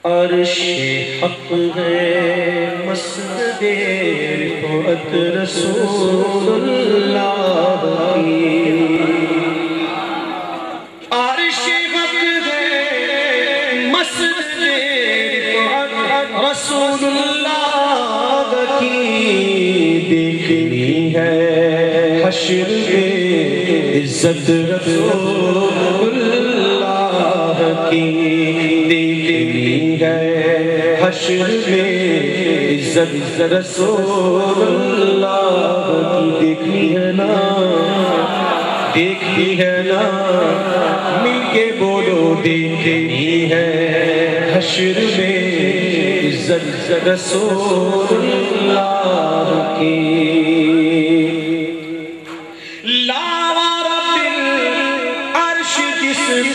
عرش حق ہے مسجد رفعت رسول اللہ کی، عرش حق ہے مسجد رفعت رسول اللہ کی، دیکھنی ہے حشر میں عزت رسول اللہ کی، دیکھنی ہے حشر میں عزت رسول اللہ کی، دیکھنی ہے نا، دیکھنی ہے نا، مل کے بولو دیکھنی ہے حشر میں عزت رسول اللہ کی۔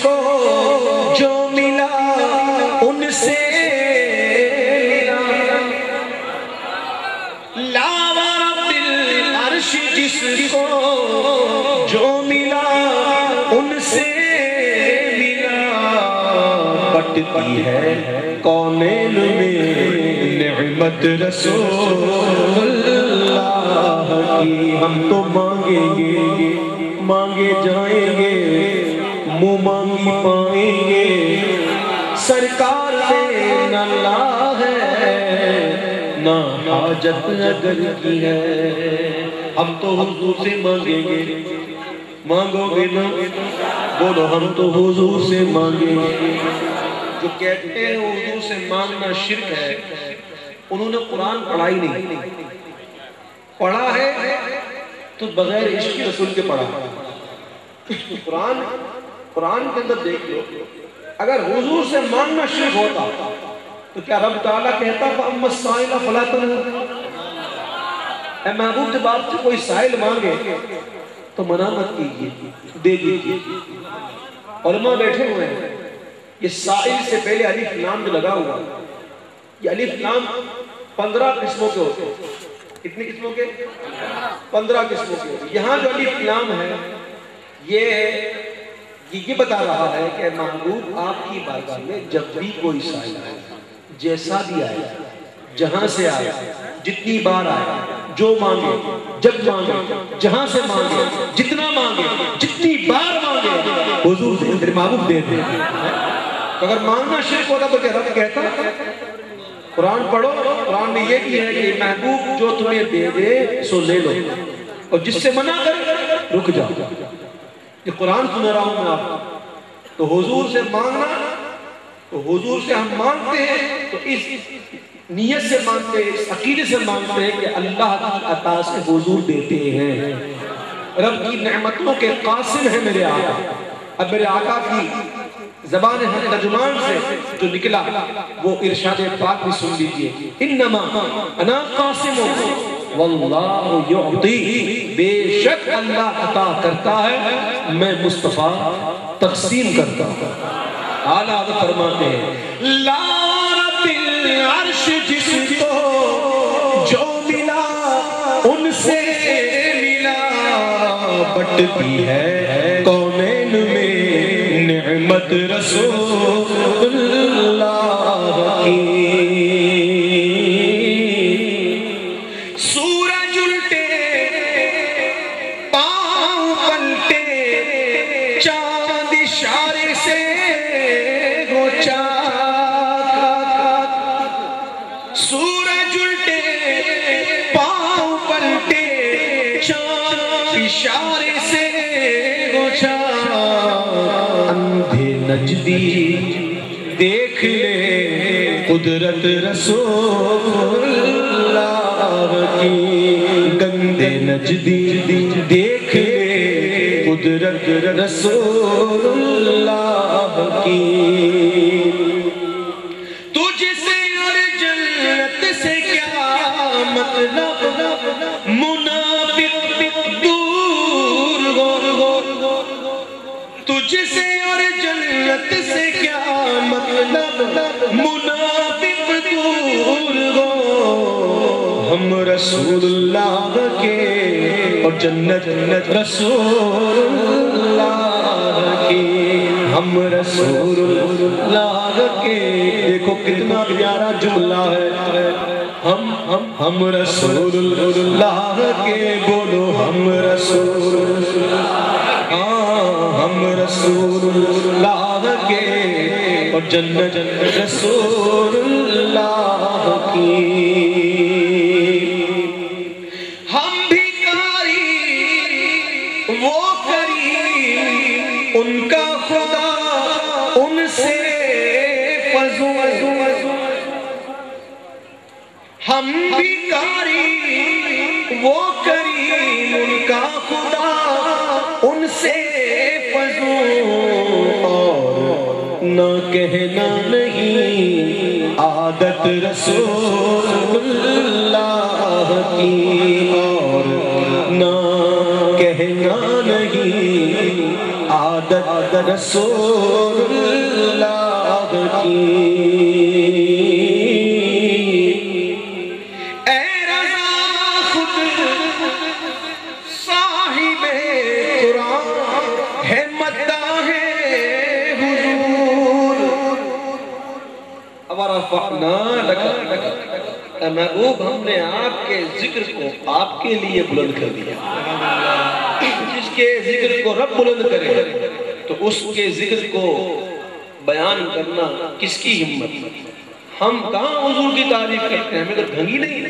کو جو ملا ان سے لاوا رب العرش، جس کو جو ملا ان سے ملا، بٹتی ہے کونین میں نعمت رسول اللہ کی۔ ہم تو مانگیں گے مانگے جائیں گے، منہ مانگی پائیں گے، سرکار سے نہ لا ہے نہ حاجت اگر کی ہے۔ ہم تو حضور سے مانگیں گے، مانگو گے نا، بولو ہم تو حضور سے مانگیں گے۔ جو کہتے ہیں حضور سے مانگنا شرک ہے، انہوں نے قرآن پڑھا ہی نہیں، پڑھا ہے تو بغیر عشق رسول کے پڑھا۔ قرآن کے اندر دیکھ لو، اگر حضور سے مانگنا شرک ہوتا تو کیا رب تعالیٰ کہتا فَأَمَّا السَّائِلَ فَلَا تَنْهَرْ، اے محبوب جب آپ سے کوئی سائل مانگے تو منع مت کیجئے، دے دیجئے۔ علماء بیٹھے ہوئے ہیں، یہ سائل سے پہلے الف لام جو لگا ہوا، یہ الف لام 15 قسموں کے ہوتے ہیں۔ کتنی قسموں کے؟ 15 قسموں کے ہوتے ہیں۔ یہاں جو الف لام ہے یہ بتا رہا ہے کہ محبوب آپ کی بارگاہ میں جب بھی کوئی سائل آئے، جیسا بھی آئے، جہاں سے آئے، جتنی بار آئے، جو مانگے، جب مانگے، جہاں سے مانگے، جتنا مانگے، جتنی بار مانگے، حضور دے دے، محبوب دے دے۔ اگر مانگنا شرک ہوتا تو کیا رب کہتا؟ قرآن پڑھو، قرآن میں یہ بھی ہے کہ محبوب جو تمہیں دے دے سو لے لو، اور جس سے منع کر رک جاؤ۔ یہ قرآن سن رہا ہوں میں آپ، تو حضور سے مانگنا، تو حضور سے ہم مانگتے ہیں تو اس نیت سے مانگتے ہیں، اس عقیدے سے مانگتے ہیں کہ اللہ کی عطا سے حضور دیتے ہیں، رب کی نعمتوں کے قاسم ہیں میرے آقا۔ اب میرے آقا کی زبان ترجمان سے جو نکلا وہ ارشاد پاک بھی سن لیجئے، انما انا قاسم واللہ یعطی، بے شک اللہ عطا کرتا ہے، میں مصطفیٰ تقسیم کرتا ہوں۔ اعلیٰ حضرت فرماتے ہیں لا رب العرش، جس کو جو ملا ان سے ملا، بٹتی ہے کونین میں نعمت رسول اللہ کی۔ اشارے سے گوچا، اندھے نجدی دیکھ لے قدرت رسول اللہ کی، گندے نجدی دیکھ لے قدرت رسول اللہ کی۔ تجھ سے اور جنت سے کیا مطلب، منافق دور ہو، تجھ سے اور جنت سے کیا مطلب، منافق دور ہو، ہم رسول اللہ کے اور جنت رسول اللہ کی۔ ہم رسول اللہ کے، دیکھو کتنا پیارا جملہ ہے، ہم رسول اللہ کے، بولو ہم رسول، ہم رسول اللہ کے، اور جنت رسول اللہ کی۔ ہم بھکاری وہ کریم، ان کا خدا ان سے فضول، ہم بھکاری وہ کریم، ان کا خدا ان سے فضول، اور نہ کہنا نہیں عادت رسول اللہ کی، اور نہ کہنا نہیں عادت رسول اللہ کی۔ اے محبوب، ہم نے آپ کے ذکر کو آپ کے لیے بلند کر دیا۔ جس کے ذکر کو رب بلند کرے تو اس کے ذکر کو بیان کرنا کس کی ہمت؟ ہم کہاں حضور کی تعریف کرتے ہیں؟ ہمیں تو ڈھنگی نہیں،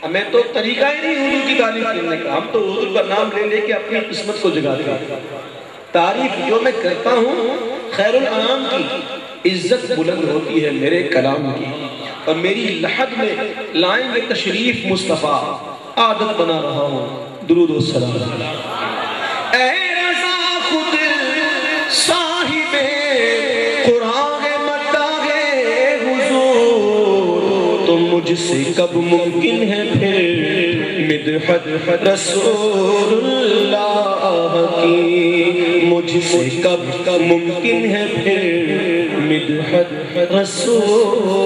ہمیں تو طریقہ ہی نہیں حضور کی تعریف کرنے کا۔ ہم تو حضور کا نام لے لے کے اپنی قسمت کو جگاتے ہیں۔ تعریف جو میں کرتا ہوں خیر الانام کی، عزت بلند ہوتی ہے میرے کلام کی، اور میری لحد میں لائیں گے تشریف مصطفیٰ، عادت بنا رہا ہوں درود و سلام۔ اے رضا خود صاحب قرآن مداح حضور، تو مجھ سے کب ممکن ہے پھر مدحت رسول اللہ کی، مجھ سے کب ممکن ہے پھر مدحت رسول